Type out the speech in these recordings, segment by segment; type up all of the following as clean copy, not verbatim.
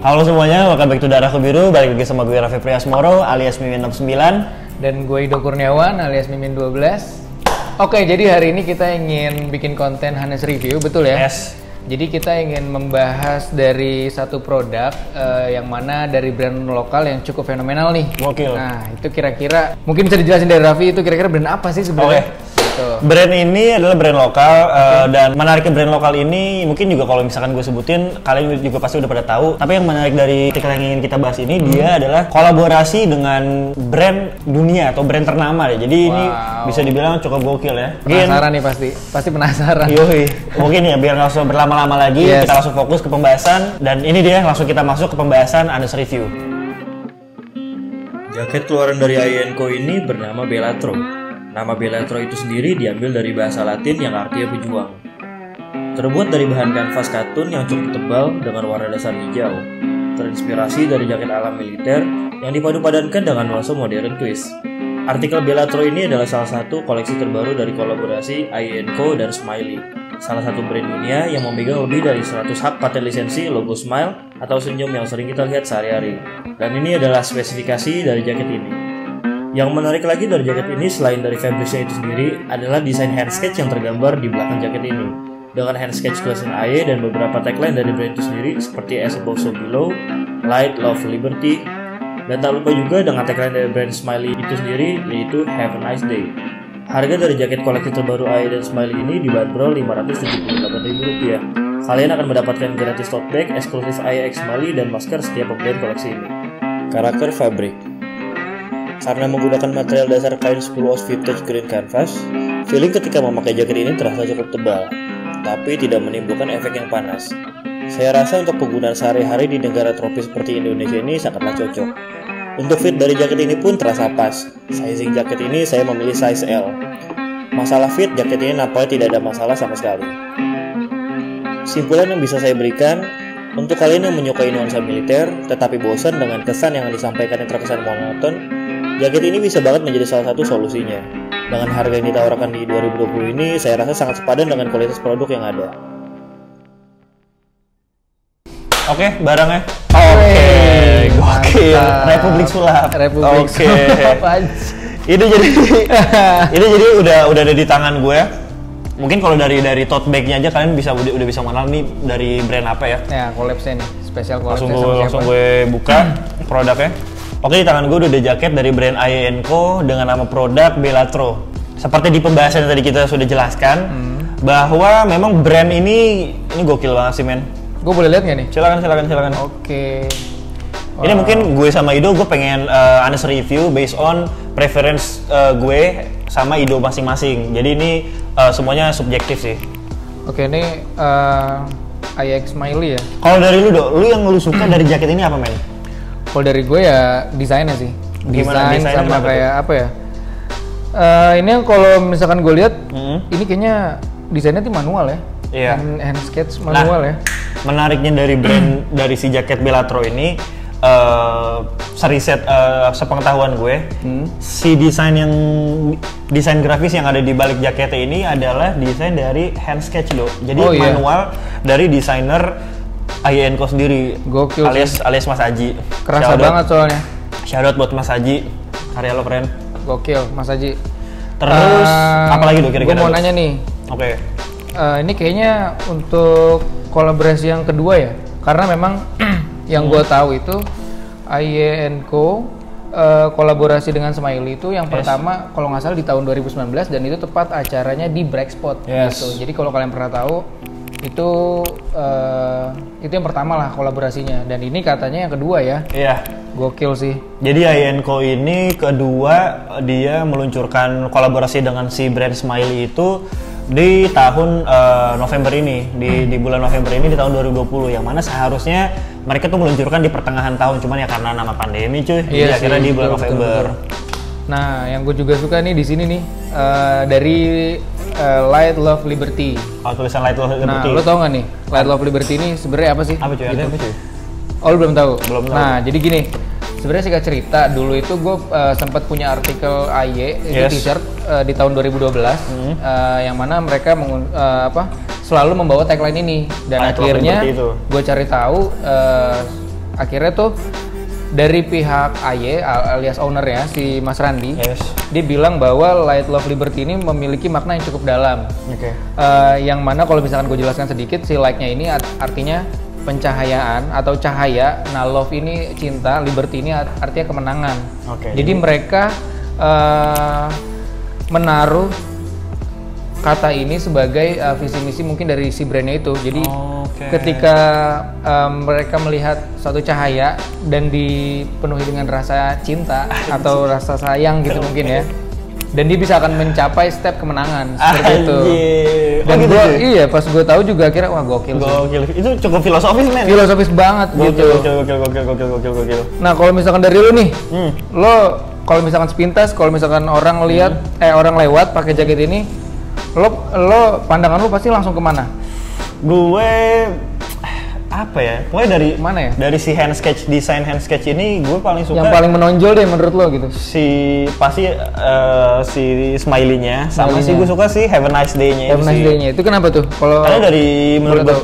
Halo semuanya, welcome back to Darahku Biru. Balik lagi sama gue Raffi Priasmoro alias Mimin 69. Dan gue Ido Kurniawan alias Mimin 12. Oke, jadi hari ini kita ingin bikin konten Hanes Review, betul ya? Yes. Jadi kita ingin membahas dari satu produk yang mana dari brand lokal yang cukup fenomenal nih. Gokil. Nah, itu kira-kira mungkin bisa dijelasin dari Raffi, itu kira-kira brand apa sih sebenarnya? Brand ini adalah brand lokal dan menariknya brand lokal ini mungkin juga kalau misalkan gue sebutin kalian juga pasti udah pada tahu. Tapi yang menarik dari artikel yang ingin kita bahas ini dia adalah kolaborasi dengan brand dunia atau brand ternama deh. Jadi ini bisa dibilang cukup gokil ya. Penasaran nih pasti penasaran. Yoi. Mungkin ya biar nggak usah berlama-lama lagi, kita langsung fokus ke pembahasan dan ini dia langsung kita masuk ke pembahasan Hanes Review. Jaket keluaran dari I&Co ini bernama Bellatro. Nama Bellatro itu sendiri diambil dari bahasa Latin yang artinya pejuang. Terbuat dari bahan kanvas katun yang cukup tebal dengan warna dasar hijau. Terinspirasi dari jaket ala militer yang dipadu-padankan dengan nuansa modern twist. Artikel Bellatro ini adalah salah satu koleksi terbaru dari kolaborasi I&Co dan Smiley, salah satu brand dunia yang memegang lebih dari 100 hak paten lisensi logo Smile atau senyum yang sering kita lihat sehari-hari. Dan ini adalah spesifikasi dari jaket ini. Yang menarik lagi dari jaket ini selain dari fabricnya itu sendiri adalah desain hand sketch yang tergambar di belakang jaket ini. Dengan hand sketch tulisan AE dan beberapa tagline dari brand itu sendiri seperti As Above So Below, Light, Love, Liberty, dan tak lupa juga dengan tagline dari brand Smiley itu sendiri yaitu Have a Nice Day. Harga dari jaket koleksi terbaru AE dan Smiley ini dibanderol Rp578.000. Kalian akan mendapatkan gratis tote bag eksklusif AE X Smiley dan masker setiap pembelian koleksi ini. Karakter fabric. Karena menggunakan material dasar kain 10 oz vintage green canvas, feeling ketika memakai jaket ini terasa cukup tebal, tapi tidak menimbulkan efek yang panas. Saya rasa untuk penggunaan sehari-hari di negara tropis seperti Indonesia ini sangatlah cocok. Untuk fit dari jaket ini pun terasa pas. Sizing jaket ini saya memilih size L. Masalah fit, jaket ini nampaknya tidak ada masalah sama sekali. Simpulan yang bisa saya berikan, untuk kalian yang menyukai nuansa militer, tetapi bosan dengan kesan yang disampaikan yang terkesan monoton, jaket ini bisa banget menjadi salah satu solusinya. Dengan harga yang ditawarkan di 2020 ini, saya rasa sangat sepadan dengan kualitas produk yang ada. Oke, barangnya. Oke, gokil. Republik Sulap. Republik Sulap aja. Ini jadi udah ada di tangan gue. Mungkin kalau dari tote bag-nya aja kalian udah bisa mengenal nih dari brand apa ya. Ya, collabsnya nih, spesial collabsnya langsung gue buka produknya. Oke, di tangan gue udah ada jaket dari brand I&Co dengan nama produk Bellatro. Seperti di pembahasan yang tadi kita sudah jelaskan, bahwa memang brand ini gokil banget sih, men. Gue boleh lihat nggak nih? Silakan. Oke. Ini mungkin gue sama Ido, gue pengen Hanes review based on preference gue sama Ido masing-masing. Jadi ini semuanya subjektif sih. Oke, ini IX Smiley ya. Kalau dari lu, lu yang lu suka dari jaket ini apa, men? Kalau dari gue ya desainnya sih. Desain sama kayak apa ya? Ini kalau misalkan gue lihat, ini kayaknya desainnya tuh manual ya. Iya. Hand sketch manual ya. Menariknya dari brand dari si jaket Bellatro ini, seriset sepengetahuan gue, si desain grafis yang ada di balik jaketnya ini adalah desain dari hand sketch loh. Jadi manual dari desainer I&Co sendiri. Gokil alias Mas Haji. Kerasa banget soalnya. Shoutout buat Mas Haji, karya lo keren. Gokil Mas Haji. Terus apa lagi tuh kira-kira? Gue mau nanya nih. Oke. Ini kayaknya untuk kolaborasi yang kedua ya, karena memang yang gue tahu itu I&Co kolaborasi dengan Smiley itu yang pertama kalau nggak salah di tahun 2019 dan itu tepat acaranya di Breakspot gitu. Jadi kalau kalian pernah tahu itu yang pertama lah kolaborasinya dan ini katanya yang kedua ya. Iya. Gokil sih. Jadi I&Co ini kedua dia meluncurkan kolaborasi dengan si brand Smiley itu di tahun November ini, di bulan November ini di tahun 2020 yang mana seharusnya mereka tuh meluncurkan di pertengahan tahun, cuman ya karena nama pandemi cuy, jadi akhirnya di bulan November. Nah, yang gue juga suka nih di sini nih dari Light, Love, Liberty. Oh, tulisan Light, Love, Liberty. Nah, lo tau nggak nih Light, Love, Liberty ini sebenarnya apa sih? Apa cuy? Ada apa cuy? Oh, lo belum tahu? Belum tahu. Nah, jadi gini. Sebenarnya singkat cerita, dulu itu gue sempat punya artikel AY itu t-shirt di tahun 2012 yang mana mereka selalu membawa tagline ini dan akhirnya gue cari tahu akhirnya tuh dari pihak AY alias ownernya si Mas Randi, Yes. dia bilang bahwa Light Love Liberty ini memiliki makna yang cukup dalam. Oke. Yang mana kalau misalkan gue jelaskan sedikit, si light-nya ini artinya pencahayaan atau cahaya. Nah, love ini cinta, liberty ini artinya kemenangan. Oke. Jadi mereka menaruh kata ini sebagai visi misi mungkin dari si brandnya itu. Jadi ketika mereka melihat suatu cahaya dan dipenuhi dengan rasa cinta atau rasa sayang gitu mungkin ya, dan dia bisa akan mencapai step kemenangan seperti itu. Dan gitu gua, sih? iya pas gue tahu juga akhirnya wah gokil sih. Gokil. Itu cukup filosofis, men. Filosofis banget gitu. Gokil. Nah kalau misalkan dari lu nih, lo kalau misalkan sepintas, kalau misalkan orang lihat, orang lewat pakai jaket ini, lo pandangan lo pasti langsung kemana? Gue apa ya? Pokoknya dari mana ya? Dari si desain hand sketch ini gue paling suka. Yang paling menonjol deh menurut lo gitu. Pasti si smiley-nya sama sih gue suka sih Have a Nice Day-nya. Have a Nice Day-nya itu kenapa tuh? Kalau karena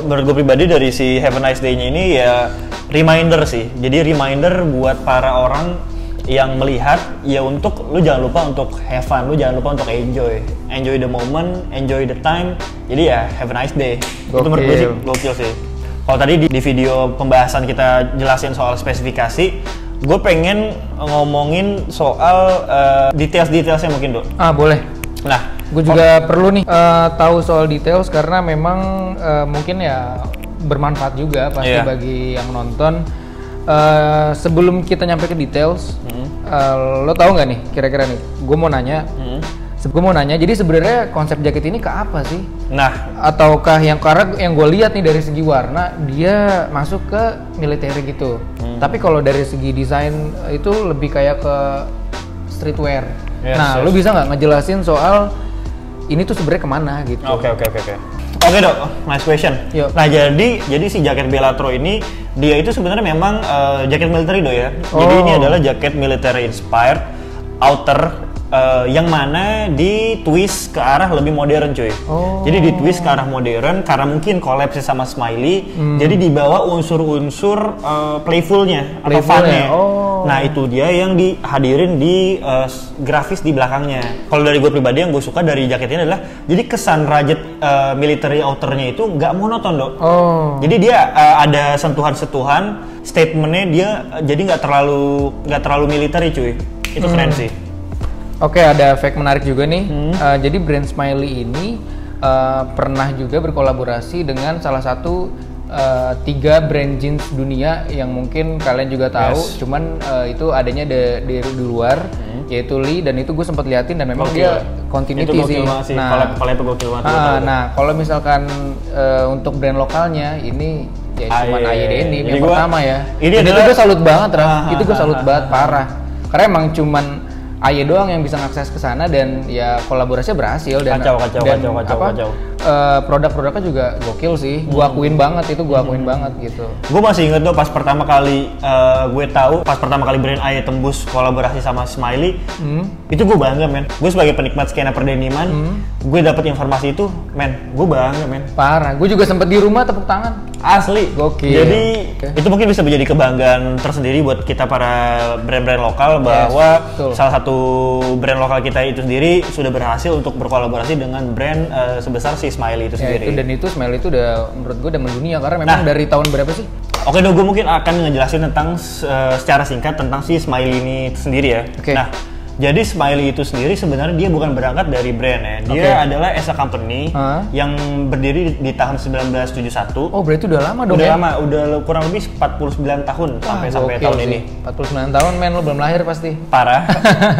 menurut gue pribadi dari si Have a Nice Day-nya ini ya reminder sih. Jadi reminder buat para orang yang melihat ya untuk lu jangan lupa untuk have fun, lu jangan lupa untuk enjoy the moment, enjoy the time. Jadi ya have a nice day. Itu menurut gue sih gokil sih. Kalau tadi di video pembahasan kita jelasin soal spesifikasi, gue pengen ngomongin soal details-detailsnya mungkin, Dok. boleh. Nah, gue juga perlu nih tahu soal details karena memang mungkin ya bermanfaat juga pasti bagi yang nonton. Sebelum kita nyampe ke details, lo tahu nggak nih kira-kira nih? Gue mau nanya. Jadi sebenarnya konsep jaket ini ke apa sih? Nah, ataukah karena yang gue lihat nih dari segi warna dia masuk ke militer gitu. Tapi kalau dari segi desain itu lebih kayak ke streetwear. Lo bisa nggak ngejelasin soal ini tuh sebenarnya kemana gitu? Oke, Dok, nice question. Yuk. Nah, jadi si jaket Bellatro ini dia itu sebenarnya memang jaket military, Do ya. Jadi ini adalah jaket military inspired outer yang mana di twist ke arah lebih modern, cuy. Jadi di twist ke arah modern karena mungkin kolapsnya sama Smiley. Jadi dibawa unsur-unsur playfulnya atau funnya. Nah, itu dia yang dihadirin di grafis di belakangnya. Kalau dari gue pribadi yang gue suka dari jaket ini adalah jadi kesan rajut military outernya itu nggak monoton, Dok. Jadi dia ada sentuhan-sentuhan statementnya dia jadi nggak terlalu military, cuy. Itu keren sih. Oke, ada fact menarik juga nih. Jadi brand Smiley ini pernah juga berkolaborasi dengan salah satu 3 brand jeans dunia yang mungkin kalian juga tahu. Cuman itu adanya di luar, yaitu Lee, dan itu gue sempat liatin dan memang dia continuity sih. Nah, itu gokil banget. Nah, kalau misalkan untuk brand lokalnya ini ya cuman AYDN yang pertama ya. Itu gue salut banget, Raf. Itu gue salut banget parah. Karena emang cuman AY doang yang bisa ngakses ke sana dan ya kolaborasinya berhasil dan kacau. Produk-produknya juga gokil sih. Gua akuin banget gitu. Gue masih inget tuh pas pertama kali brand AY tembus kolaborasi sama Smiley, itu gue bangga, men. Gue sebagai penikmat skena perdeniman, gue dapet informasi itu, men. Gue bangga, men. Parah. Gue juga sempet di rumah tepuk tangan. Asli. Gokil. Jadi itu mungkin bisa menjadi kebanggaan tersendiri buat kita para brand-brand lokal bahwa salah satu brand lokal kita itu sendiri sudah berhasil untuk berkolaborasi dengan brand sebesar si Smiley itu sendiri. Dan itu Smiley itu udah menurut gue udah mendunia karena memang dari tahun berapa sih? Oke, gue mungkin akan ngejelasin tentang secara singkat tentang si Smiley ini sendiri ya. Nah, jadi Smiley itu sendiri sebenarnya dia bukan berangkat dari brand ya. Dia adalah as a company yang berdiri di tahun 1971. Oh, berarti udah lama dong. Udah lama, udah kurang lebih 49 tahun sampai tahun ini. 49 tahun, men, lo belum lahir pasti. Parah.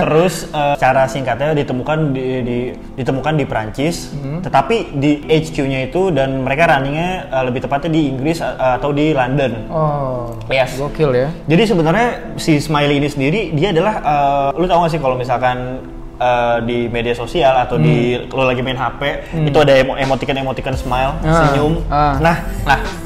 Terus cara singkatnya ditemukan di Prancis, tetapi di HQ-nya itu dan mereka runningnya lebih tepatnya di Inggris atau di London. Yes. Gokil ya. Jadi sebenarnya si Smiley ini sendiri dia adalah lu tau gak sih kalau misalkan di media sosial atau lo lagi main HP itu ada emoticon smile, senyum. Nah,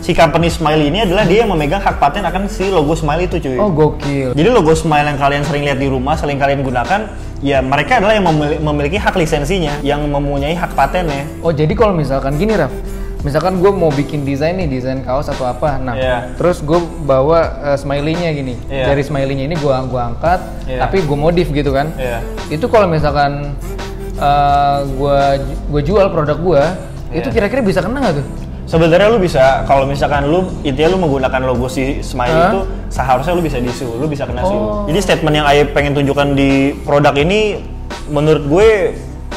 si company Smiley ini adalah dia yang memegang hak paten akan si logo Smiley itu, cuy. Oh, gokil. Jadi logo Smile yang kalian sering lihat di rumah, sering kalian gunakan, ya mereka adalah yang memiliki hak lisensinya, yang mempunyai hak patennya. Oh, jadi kalau misalkan gini, Raf, misalkan gue mau bikin desain nih, desain kaos atau apa, nah terus gue bawa smiley-nya gini, dari smiley-nya ini gue angkat, tapi gue modif gitu kan. Itu kalau misalkan gue jual produk gue, itu kira-kira bisa kena nggak tuh? Sebenarnya lu bisa, kalau misalkan lu intinya lu menggunakan logo si Smiley itu seharusnya lu bisa disu, lu bisa kena su. Jadi statement yang Aye pengen tunjukkan di produk ini menurut gue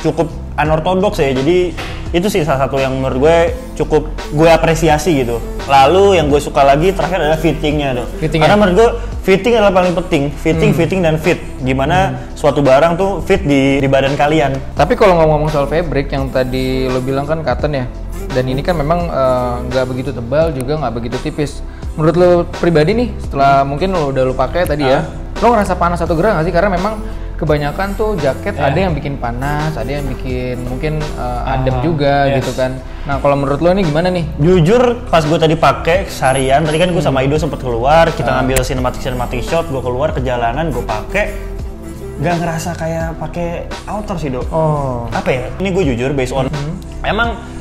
cukup unorthodox ya. Jadi itu sih salah satu yang menurut gue cukup gue apresiasi gitu. Lalu yang gue suka lagi terakhir adalah fittingnya tuh. Karena menurut gue fitting adalah paling penting. Fitting dan fit. Gimana suatu barang tuh fit di badan kalian. Tapi kalau ngomong soal fabric yang tadi lo bilang kan cotton ya. Dan ini kan memang nggak begitu tebal juga nggak begitu tipis. Menurut lo pribadi nih, setelah mungkin lo udah lo pakai tadi ya, lo ngerasa panas atau gerah nggak sih? Karena memang kebanyakan tuh jaket ada yang bikin panas, ada yang bikin mungkin adem juga gitu kan. Nah kalau menurut lo ini gimana nih? Jujur pas gue tadi pakai seharian, tadi kan gue sama Ido sempet keluar, kita ngambil cinematic shot, gue keluar ke jalanan, gue pakai, nggak ngerasa kayak pakai outer sih Dok. Apa ya? Ini gue jujur based on, emang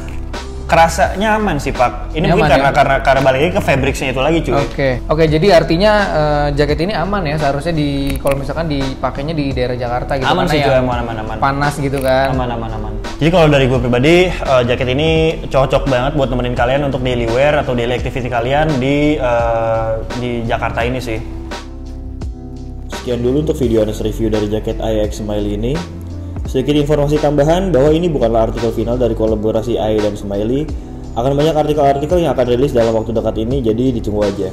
kerasa nyaman sih Pak. Ini nyaman, mungkin karena balik lagi ke fabricnya itu lagi cuy. Oke, jadi artinya jaket ini aman ya seharusnya kalau misalkan dipakainya di daerah Jakarta gitu. Aman sih cuy, aman. Panas gitu kan. Aman. Jadi kalau dari gue pribadi jaket ini cocok banget buat nemenin kalian untuk daily wear atau daily activity kalian di Jakarta ini sih. Sekian dulu untuk video Honest review dari jaket Aye x Smiley ini. Sedikit informasi tambahan bahwa ini bukanlah artikel final dari kolaborasi Aye dan Smiley. Akan banyak artikel-artikel yang akan rilis dalam waktu dekat ini, jadi ditunggu aja.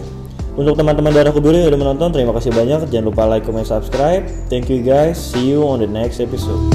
Untuk teman-teman Darahku Biru yang udah menonton, terima kasih banyak. Jangan lupa like, comment, subscribe. Thank you guys. See you on the next episode.